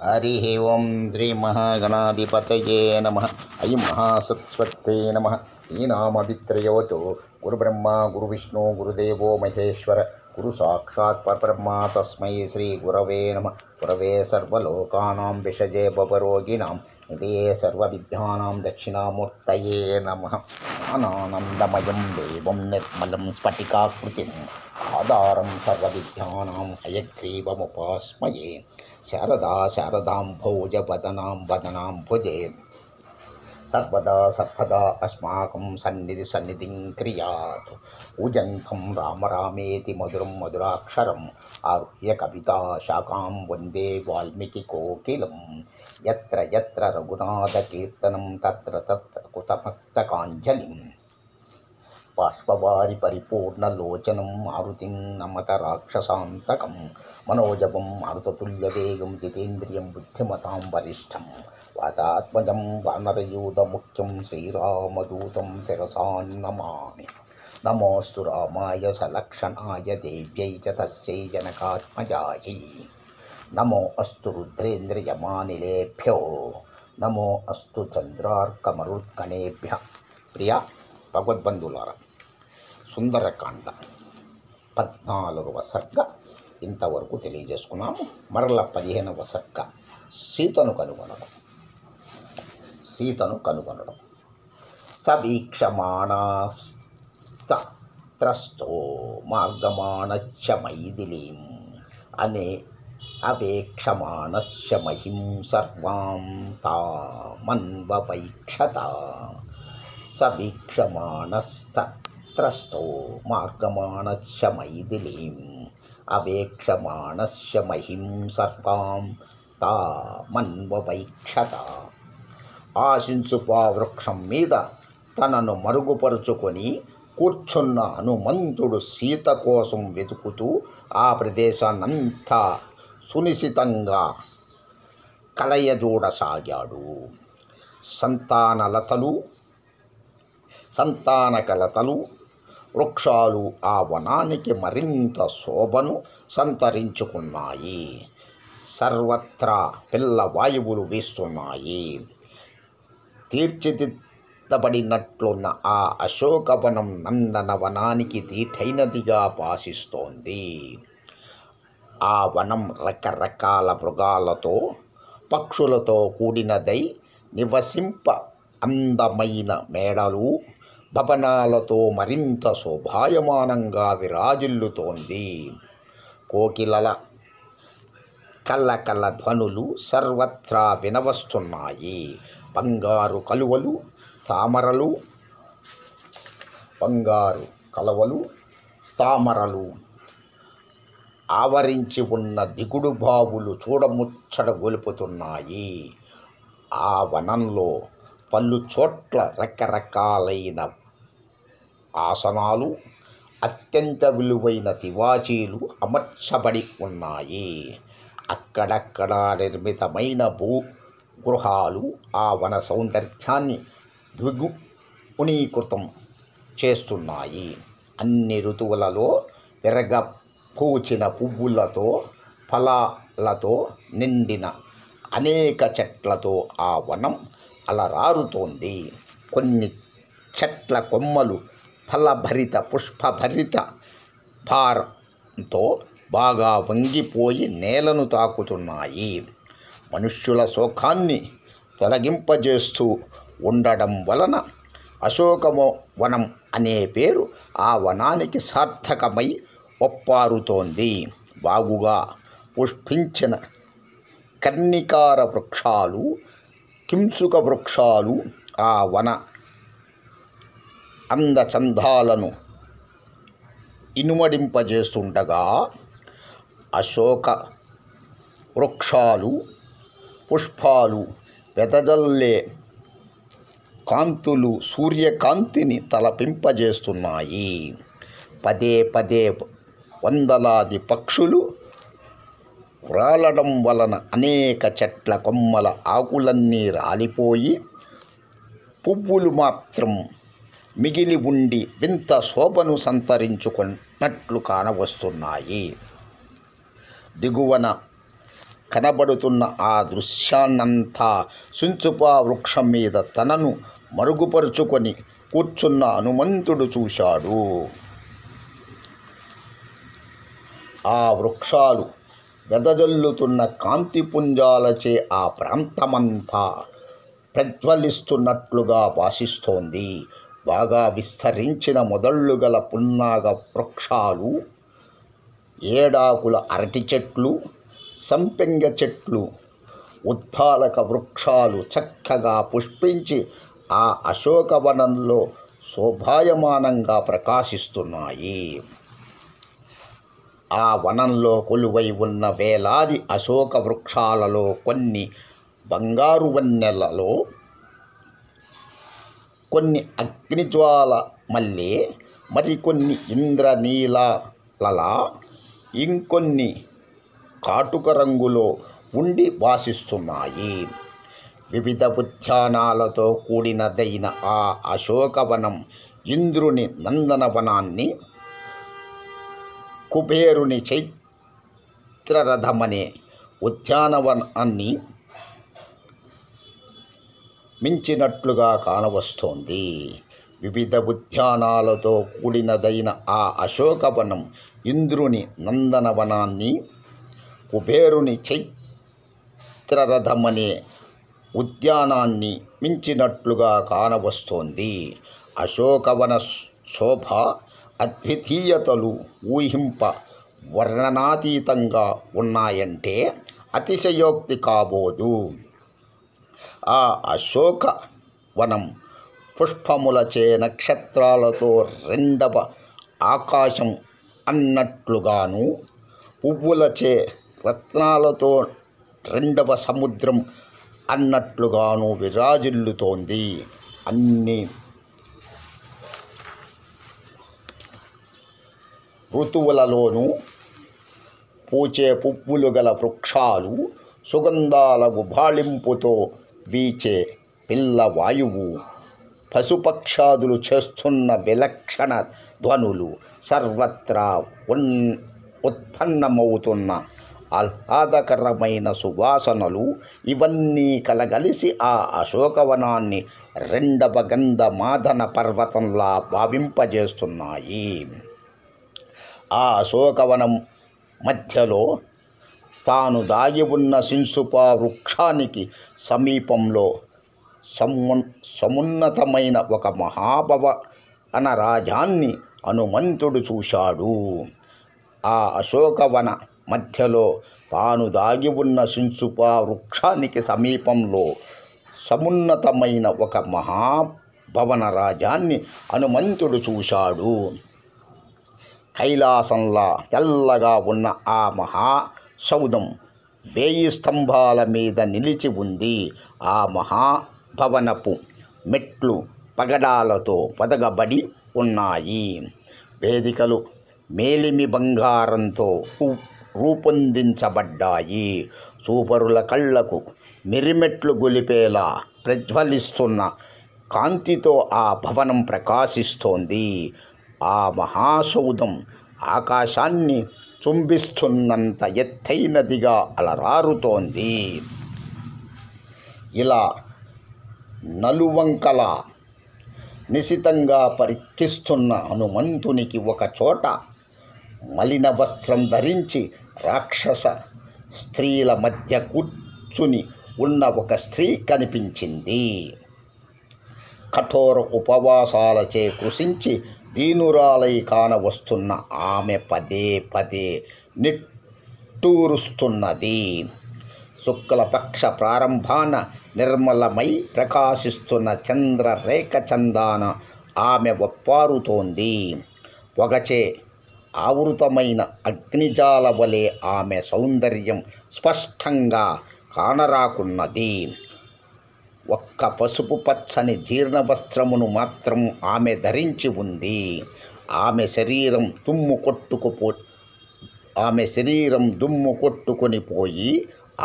హరి ఓం శ్రీ మహాగణాధిపతయే నమ. ఐం మహాసరస్వతే నమ. ఈ నామవిత్రయోచో గురుబ్రహ్మ గురువిష్ణు గురుదేవో మహేశ్వర గురు సాక్షాత్ పరబ్రహ్మ తస్మై శ్రీ గురవే నమ. గురవే సర్వలోకానాం విషజే భవరోగిణాం నిధయే సర్వవిద్యానాం దక్షిణామూర్తయే నమ. జ్ఞానానందమయం దేవం నిర్మలం స్ఫటికాకృతిం ఆధారం సర్వవిద్యానాం హయగ్రీవముపాస్మయే. శారదాం భోజ వదనాం భుజే సర్వదా అస్మాకం సన్నిధిం క్రియాత్. పూజంతం రామ రామేతి మధురం మధురాక్షరం ఆరుహ్య కవితా శాఖాం వందే వాల్మీకి కోకిలం. యత్ర యత్ర రఘునాథ కీర్తనం తత్ర తత్ర కృతమస్తకాంజలిం. బాష్పవారి పరిపూర్ణలోచనం మారుతిం నమత రాక్షసాంతకం. మనోజవం మారుతతుల్యవేగం జితేంద్రియం బుద్ధిమతాం వరిష్టం. వాతాత్మజం వానరయూధముఖ్యం శ్రీరామదూతం శిరసా నమామి. నమోऽस्तु రామాయ సలక్షణాయ దేవ్యై చ తస్యై జనకాత్మజాయై. నమో అస్తు రుద్రేంద్రియమానిలేభ్యో. నమో అస్తు చంద్రార్కమరుత్కణేభ్య. ప్రియ భగవద్బంధులారా, సుందరకాండ 14వ సర్గ ఇంతవరకు తెలియజేసుకున్నాము. మరల 15వ సర్గ సీతను కనుగొనడం. సవీక్షమాణస్త్రస్తో మార్గమాణశ్చ మైథిలీం అనే అవేక్షమాణశ్చ మహిం సర్వాం తామన్వవైక్షత. సవీక్షమాణస్త్రస్తో మార్గమాణశ్చ మైథిలీం అవేక్షమాణశ్చ మహిం సర్వాం తామన్వవైక్షత. ఆశించుపా వృక్షం మీద తనను మరుగుపరుచుకొని కూర్చున్న హనుమంతుడు సీత కోసం వెతుకుతూ ఆ ప్రదేశాన్నంతా సునిశితంగా కలయజూడసాగాడు. సంతానకలతలు వృక్షాలు ఆ వనానికి మరింత శోభను సంతరించుకున్నాయి. సర్వత్రా పిల్ల వాయువులు వీస్తున్నాయి. తీర్చిదిద్దబడినట్లున్న ఆ అశోకవనం నందనవనానికి దీటైనదిగా భాసిస్తోంది. ఆ వనం రకరకాల మృగాలతో పక్షులతో కూడినదై నివసింప అందమైన మేడలు భవనాలతో మరింత శోభాయమానంగా విరాజిల్లుతోంది. కోకిలల కల్లకల్ల ధ్వనులు సర్వత్రా వినవస్తున్నాయి. బంగారు కలువలు తామరలు ఆవరించి ఉన్న దిగుడు బావులు చూడముచ్చట గొలుపుతున్నాయి. ఆ వనంలో పలు చోట్ల రకరకాలైన ఆసనాలు, అత్యంత విలువైన తివాచీలు అమర్చబడి ఉన్నాయి. అక్కడక్కడ నిర్మితమైన గృహాలు ఆ వన సౌందర్యాన్ని ద్విగుణీకృతం చేస్తున్నాయి. అన్ని ఋతువులలో విరగపూచిన పువ్వులతో ఫలాలతో నిండిన అనేక చెట్లతో ఆ వనం అలరారుతోంది. కొన్ని చెట్ల కొమ్మలు ఫలభరిత పుష్పభరిత భారంతో బాగా వంగిపోయి నేలను తాకుతున్నాయి. మనుష్యుల శోకాన్ని తొలగింపజేస్తూ ఉండడం వలన అశోకవనం అనే పేరు ఆ వనానికి సార్థకమై ఒప్పారుతోంది. బాగుగా పుష్పించిన కర్ణికార వృక్షాలు, కింసుక వృక్షాలు ఆ వన అందచందాలను ఇనుమడింపజేస్తుండగా, అశోక వృక్షాలు పుష్పాలు వెదజల్లే కాంతులు సూర్యకాంతిని తలపింపజేస్తున్నాయి. పదే వందలాది పక్షులు రాలడం వలన అనేక చెట్ల కొమ్మల ఆకులన్నీ రాలిపోయి పువ్వులు మాత్రం మిగిలి ఉండి వింత శోభను సంతరించుకున్నట్లు కానవస్తున్నాయి. దిగువన కనబడుతున్న ఆ దృశ్యాన్నంతా సింసుపా వృక్షం మీద తనను మరుగుపరుచుకొని కూర్చున్న హనుమంతుడు చూశాడు. ఆ వృక్షాలు వెదజల్లుతున్న కాంతిపుంజాలచే ఆ ప్రాంతమంతా ప్రజ్వలిస్తున్నట్లుగా భాసిస్తోంది. బాగా విస్తరించిన మొదళ్ళు గల పున్నాగ వృక్షాలు, ఏడాకుల అరటి చెట్లు, సంపెంగ చెట్లు, ఉద్దాలక వృక్షాలు చక్కగా పుష్పించి ఆ అశోకవనంలో శోభాయమానంగా ప్రకాశిస్తున్నాయి. ఆ వనంలో కొలువై ఉన్న వేలాది అశోక వృక్షాలలో కొన్ని బంగారు వన్నెలలో, కొన్ని అగ్నిజ్వాల మల్లె, మరికొన్ని ఇంద్రనీలలా, ఇంకొన్ని కాటుక రంగులో ఉండి భాసిస్తున్నాయి. వివిధ ఉద్యానాలతో కూడినదైన ఆ అశోకవనం ఇంద్రుని నందనవనాన్ని, కుబేరుని చైత్రరథమనే ఉద్యానవనాన్ని మించినట్లుగా కానవస్తోంది. వివిధ ఉద్యానాలతో కూడినదైన ఆ అశోకవనం ఇంద్రుని నందనవనాన్ని, కుబేరుని చైత్రరథమనే ఉద్యానాన్ని మించినట్లుగా కానవస్తోంది. అశోకవన శోభ అద్వితీయతలు ఊహింప వర్ణనాతీతంగా ఉన్నాయంటే అతిశయోక్తి కాబోదు. ఆ అశోకవనం పుష్పములచే, నక్షత్రాలతో రెండవ ఆకాశం అన్నట్లుగాను, పువ్వులచే రత్నాలతో రెండవ సముద్రం అన్నట్లుగాను విరాజిల్లుతోంది. అన్ని ఋతువులలోనూ పూచే పువ్వులు గల వృక్షాలు, సుగంధాల గుబాళింపుతో వీచే పిల్లవాయువు, పశుపక్షాదులు చేస్తున్న విలక్షణ ధ్వనులు, సర్వత్రా ఉత్పన్నమవుతున్న ఆహ్లాదకరమైన సువాసనలు, ఇవన్నీ కలగలిసి ఆ అశోకవనాన్ని రెండవ గంధమాదన పర్వతంలా భావింపజేస్తున్నాయి. ఆ అశోకవనం మధ్యలో తాను దాగి ఉన్న సింసుపా వృక్షానికి సమీపంలో సమున్నతమైన ఒక మహాభవన రాజాన్ని హనుమంతుడు చూశాడు. ఆ అశోకవన మధ్యలో తాను దాగి ఉన్న సింసుపా వృక్షానికి సమీపంలో సమున్నతమైన ఒక మహాభవన రాజాన్ని హనుమంతుడు చూశాడు. కైలాసంలా తెల్లగా ఉన్న ఆ మహాసౌధం 1000 స్తంభాల మీద నిలిచి ఉంది. ఆ మహాభవనపు మెట్లు పగడాలతో పొదగబడి ఉన్నాయి. వేదికలు మేలిమి బంగారంతో రూపొందించబడ్డాయి. చూపరుల కళ్లకు మిరిమెట్లు గొలిపేలా ప్రజ్వలిస్తున్న కాంతితో ఆ భవనం ప్రకాశిస్తోంది. ఆ మహాసౌధం ఆకాశాన్ని చుంబిస్తున్నంత ఎత్తైనదిగా అలరారుతోంది. ఇలా నలువంకలా నిశితంగా పరీక్షిస్తున్న హనుమంతునికి ఒక చోట మలిన వస్త్రం ధరించి రాక్షస స్త్రీల మధ్య కూర్చుని ఉన్న ఒక స్త్రీ కనిపించింది. కఠోర ఉపవాసాలచే కృషించి దీనురాలై కానవస్తున్న ఆమె పదే పదే నిట్టూరుస్తున్నది. శుక్లపక్ష ప్రారంభాన నిర్మలమై ప్రకాశిస్తున్న చంద్రరేఖ చందాన ఆమె ఒప్పారుతోంది. పొగచే ఆవృతమైన అగ్నిజాల వలె ఆమె సౌందర్యం స్పష్టంగా కానరాకున్నది. ఒక్క పసుపు పచ్చని జీర్ణ వస్త్రమును మాత్రం ఆమె ధరించి ఉంది. ఆమె శరీరం దుమ్ము కొట్టుకొని పోయి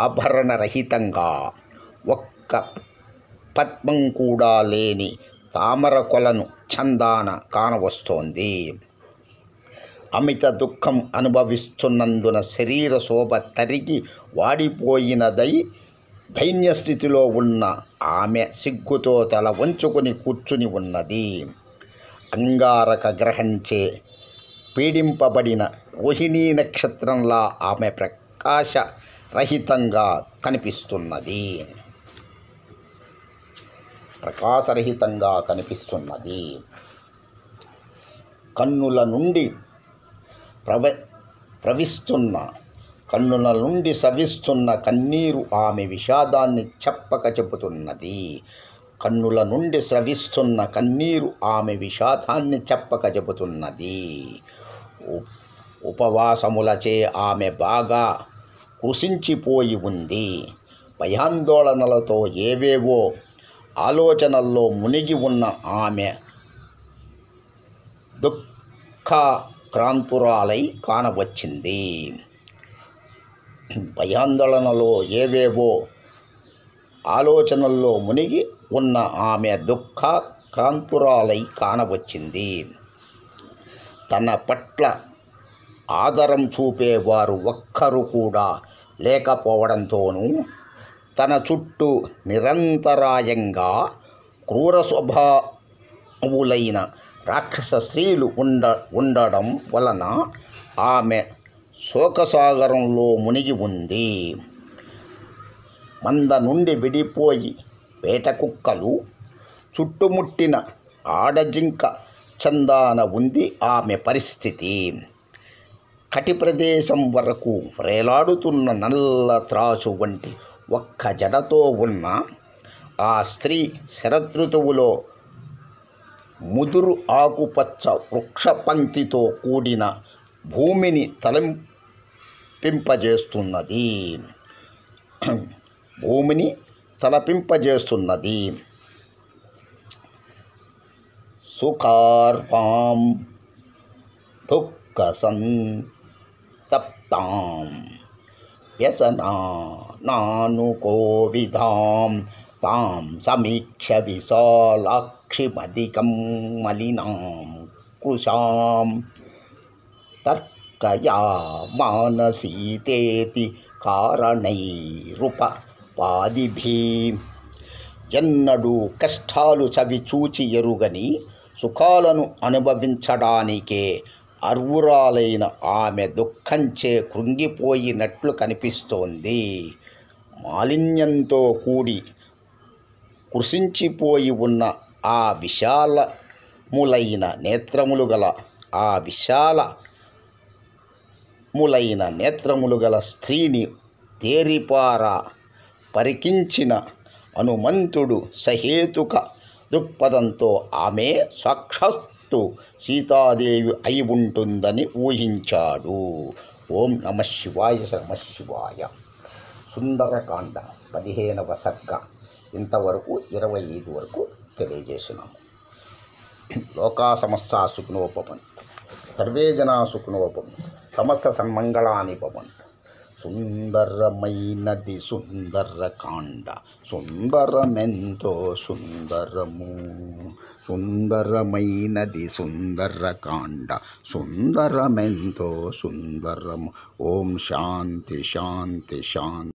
ఆభరణరహితంగా ఒక్క పద్మం కూడా లేని తామర కొలను చందాన కానవస్తోంది. అమిత దుఃఖం అనుభవిస్తున్నందున శరీర శోభ తరిగి వాడిపోయినదై దైన్యస్థితిలో ఉన్న ఆమె సిగ్గుతో తల వంచుకొని కూర్చుని ఉన్నది. అంగారక గ్రహంచే పీడింపబడిన రోహిణీ నక్షత్రంలా ఆమె ప్రకాశరహితంగా కనిపిస్తున్నది. కన్నుల నుండి సవిస్తున్న కన్నీరు ఆమె విషాదాన్ని చెప్పక చెబుతున్నది. కన్నుల నుండి స్రవిస్తున్న కన్నీరు ఆమె విషాదాన్ని చెప్పక చెబుతున్నది. ఉపవాసములచే ఆమె బాగా కృషించిపోయి ఉంది. భయాందోళనలతో ఏవేవో ఆలోచనల్లో మునిగి ఉన్న ఆమె దుఃఖాక్రాంతురాలై కానవచ్చింది. భయాందోళనలో ఏవేవో ఆలోచనల్లో మునిగి ఉన్న ఆమె దుఃఖాక్రాంతురాలై కానవచ్చింది. తన పట్ల ఆదరం చూపేవారు ఒక్కరు కూడా లేకపోవడంతోనూ తన చుట్టూ నిరంతరాయంగా క్రూర స్వభావులైన రాక్షస స్త్రీలు ఉండడం వలన ఆమె శోకసాగరంలో మునిగి ఉంది. మంద నుండి విడిపోయి వేటకుక్కలు చుట్టుముట్టిన ఆడజింక చందాన ఉంది ఆమె పరిస్థితి. కటి ప్రదేశం వరకు వ్రేలాడుతున్న నల్ల త్రాసు వంటి ఒక్క జడతో ఉన్న ఆ స్త్రీ శరదృతువులో ముదురు ఆకుపచ్చ వృక్షపంక్తితో కూడిన భూమిని తలపింపజేస్తున్నది. సుఖార్వాం దుఃఖసంతప్తాం వ్యసనానుకోవిధాం తాం సమీక్ష విశాలాక్షిమధికం మలినాం కృశాం తర్కయా మానసీతేతి కారణైరుపపాదిభిః. ఎన్నడూ కష్టాలు చవి చూచి ఎరుగని సుఖాలను అనుభవించడానికే అర్వురాలైన ఆమె దుఃఖంచే కృంగిపోయినట్లు కనిపిస్తోంది. మాలిన్యంతో కూడి కృషించిపోయి ఉన్న ఆ విశాలములైన నేత్రములు గల స్త్రీని తేరిపారా పరికించిన హనుమంతుడు సహేతుక దృక్పథంతో ఆమె సాక్షాత్తు సీతాదేవి అయి ఉంటుందని ఊహించాడు. ఓం నమః శివాయ. నమః శివాయ. సుందరకాండ 15వ సర్గ ఇంతవరకు 25 వరకు తెలియజేసినాము. లోకా సమస్తా సుఖినో భవంతు. సర్వే జనా సుఖినో భవంతు. సమస్త సన్మంగళాని భవంతు. సుందరమైనది సుందరకాండ, సుందరమెంతో సుందరము. సుందరమైనది సుందరకాండ, సుందరమెంతో సుందరము. ఓం శాంతి శాంతి శాంతి.